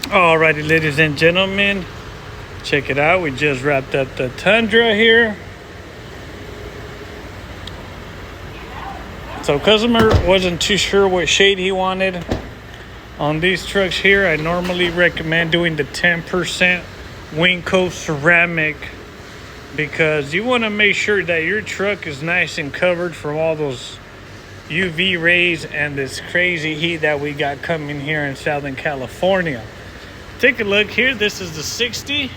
Alrighty, ladies and gentlemen, check it out. We just wrapped up the Tundra here. So customer wasn't too sure what shade he wanted. On these trucks here, I normally recommend doing the 10% Wincos ceramic because you want to make sure that your truck is nice and covered from all those UV rays and this crazy heat that we got coming here in Southern California. Take a look here. This is the 60.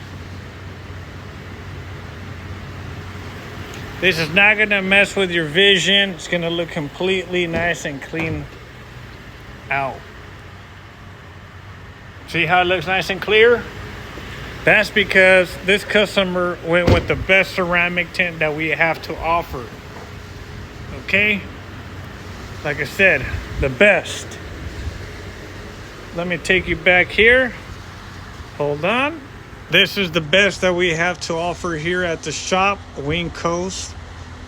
This is not going to mess with your vision. It's going to look completely nice and clean out. See how it looks nice and clear? That's because this customer went with the best ceramic tint that we have to offer. Okay? Like I said, the best. Let me take you back here. Hold on. This is the best that we have to offer here at the shop. Wincos.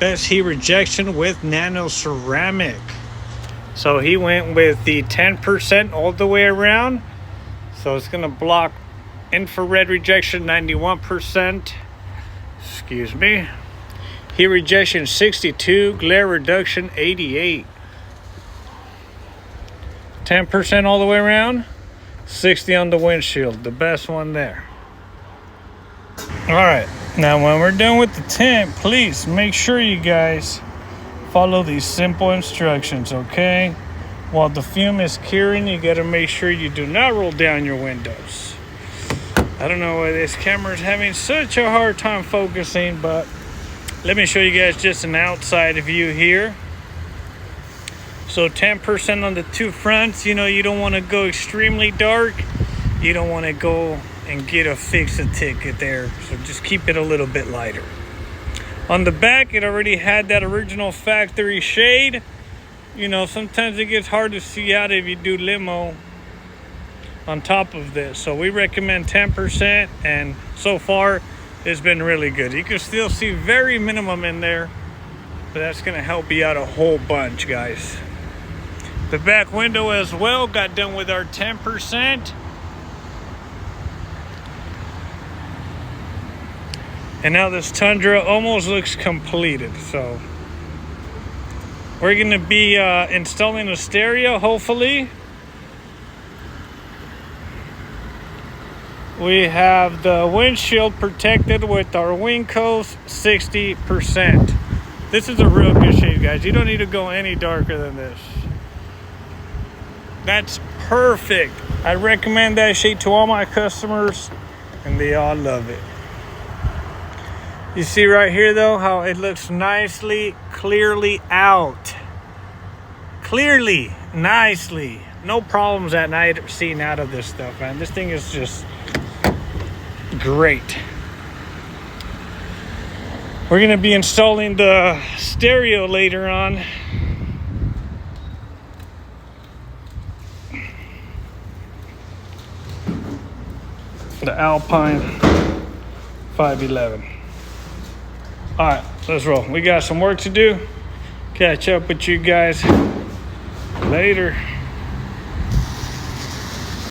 Best heat rejection with nano ceramic. So he went with the 10% all the way around. So it's going to block infrared rejection 91%. Excuse me. Heat rejection 62. Glare reduction 88. 10% all the way around. 60 on the windshield. The best one there. Alright. Now when we're done with the tint, please make sure you guys follow these simple instructions, okay? While the fume is curing, you got to make sure you do not roll down your windows. I don't know why this camera is having such a hard time focusing, but let me show you guys just an outside view here. So 10% on the two fronts. You know, you don't want to go extremely dark. You don't want to go and get a fix-a ticket there. So just keep it a little bit lighter. On the back, it already had that original factory shade. You know, sometimes it gets hard to see out if you do limo on top of this. So we recommend 10%, and so far it's been really good. You can still see very minimum in there, but that's going to help you out a whole bunch, guys. The back window as well got done with our 10%. And now this Tundra almost looks completed. So we're going to be installing a stereo, hopefully. We have the windshield protected with our Wincos 60%. This is a real good shade, guys. You don't need to go any darker than this. That's perfect. I recommend that shade to all my customers, and they all love it. You see right here, though, how it looks nicely, clearly out. Clearly, nicely. No problems at night seeing out of this stuff, man. This thing is just great. We're going to be installing the stereo later on. The Alpine 511. All right, let's roll. We got some work to do. Catch up with you guys later.